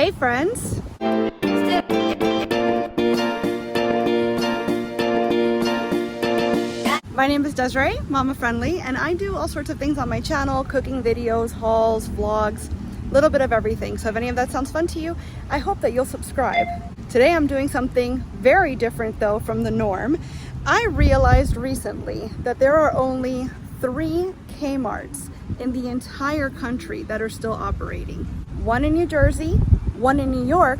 Hey friends! My name is Desiree, Mama Friendly, and I do all sorts of things on my channel, cooking videos, hauls, vlogs, a little bit of everything. So if any of that sounds fun to you, I hope that you'll subscribe. Today I'm doing something very different though from the norm. I realized recently that there are only 3 Kmarts in the entire country that are still operating. One in New Jersey, one in New York,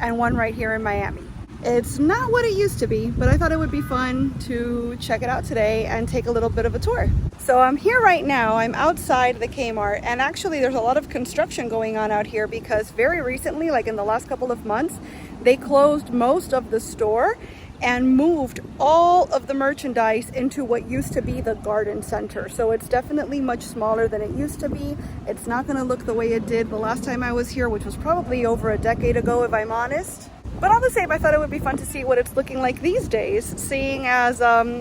and one right here in Miami. It's not what it used to be, but I thought it would be fun to check it out today and take a little bit of a tour. So I'm here right now, I'm outside the Kmart, and actually there's a lot of construction going on out here because very recently, like in the last couple of months, they closed most of the store and moved all of the merchandise into what used to be the garden center. So it's definitely much smaller than it used to be. It's not gonna look the way it did the last time I was here, which was probably over a decade ago, if I'm honest. But all the same, I thought it would be fun to see what it's looking like these days, seeing as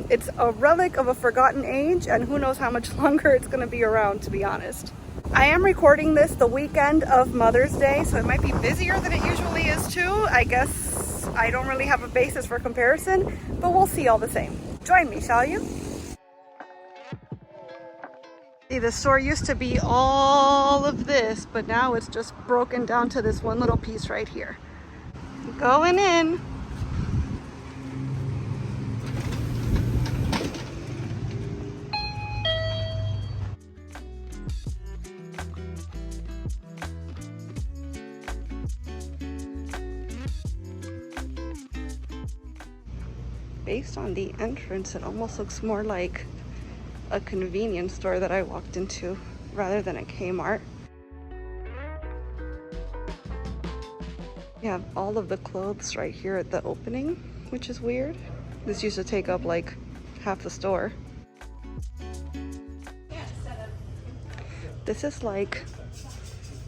it's a relic of a forgotten age, and who knows how much longer it's gonna be around, to be honest. I am recording this the weekend of Mother's Day, so it might be busier than it usually is too. I guess I don't really have a basis for comparison, but we'll see all the same. Join me, shall you? See, the store used to be all of this, but now it's just broken down to this one little piece right here. Going in. Based on the entrance, it almost looks more like a convenience store that I walked into rather than a Kmart. You have all of the clothes right here at the opening, which is weird. This used to take up like half the store. This is like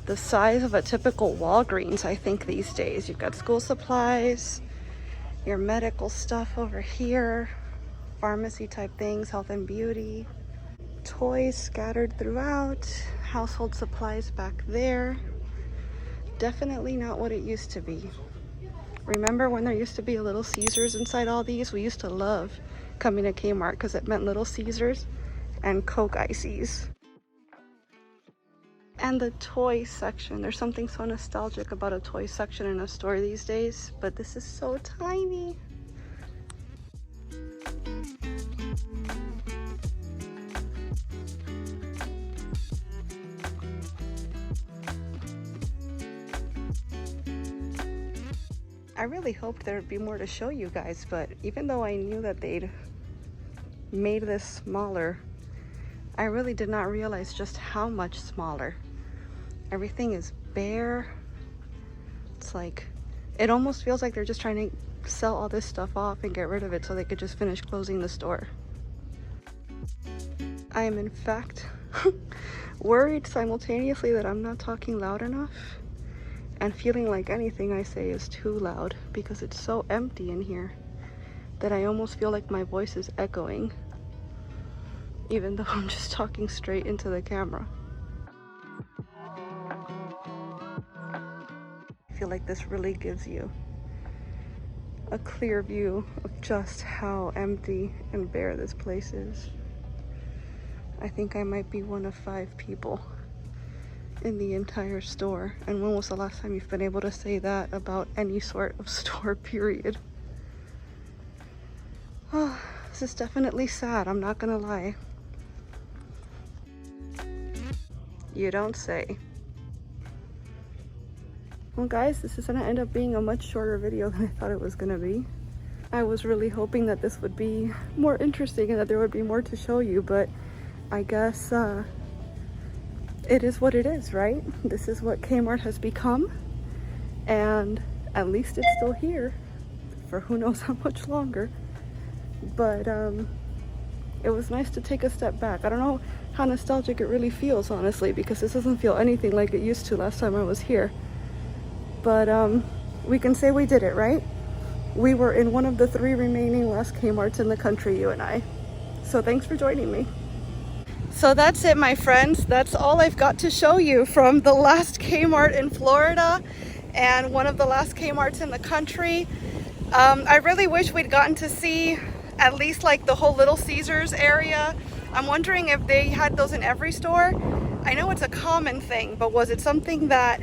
the size of a typical Walgreens, I think, these days. You've got school supplies, your medical stuff over here, pharmacy type things, health and beauty, toys scattered throughout, household supplies back there. Definitely not what it used to be. Remember when there used to be a Little Caesars inside all these? We used to love coming to Kmart because it meant Little Caesars and Coke Ices. And the toy section. There's something so nostalgic about a toy section in a store these days, but this is so tiny. I really hoped there would be more to show you guys, but even though I knew that they'd made this smaller, I really did not realize just how much smaller. Everything is bare. It's like, it almost feels like they're just trying to sell all this stuff off and get rid of it so they could just finish closing the store. I am in fact worried simultaneously that I'm not talking loud enough, and feeling like anything I say is too loud because it's so empty in here that I almost feel like my voice is echoing, even though I'm just talking straight into the camera. I feel like this really gives you a clear view of just how empty and bare this place is. I think I might be one of 5 people in the entire store. And when was the last time you've been able to say that about any sort of store, period? Oh, this is definitely sad, I'm not gonna lie. You don't say. Well guys, this is gonna end up being a much shorter video than I thought it was gonna be. I was really hoping that this would be more interesting and that there would be more to show you, but I guess it is what it is, right? This is what Kmart has become, and at least it's still here for who knows how much longer. But it was nice to take a step back. I don't know how nostalgic it really feels, honestly, because this doesn't feel anything like it used to last time I was here. But we can say we did it, right? We were in one of the 3 remaining last Kmarts in the country, you and I. So thanks for joining me. So that's it, my friends. That's all I've got to show you from the last Kmart in Florida. and one of the last Kmarts in the country. I really wish we'd gotten to see at least like the whole Little Caesars area. I'm wondering if they had those in every store. I know it's a common thing, but was it something that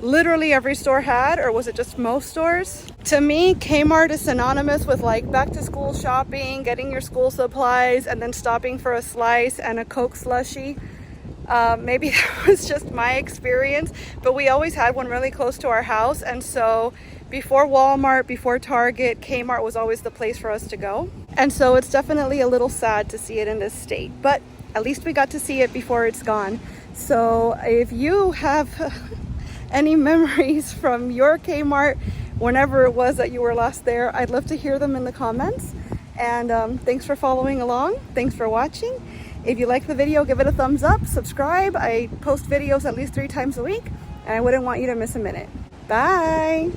literally every store had, or was it just most stores? To me, Kmart is synonymous with like back to school shopping, getting your school supplies, and then stopping for a slice and a Coke slushie. Maybe that was just my experience, but we always had one really close to our house, and so before Walmart, before Target, Kmart was always the place for us to go. And so it's definitely a little sad to see it in this state, but at least we got to see it before it's gone. So if you have any memories from your Kmart, whenever it was that you were last there, I'd love to hear them in the comments. And thanks for following along. Thanks for watching. If you like the video, give it a thumbs up, subscribe. I post videos at least 3 times a week, and I wouldn't want you to miss a minute. Bye.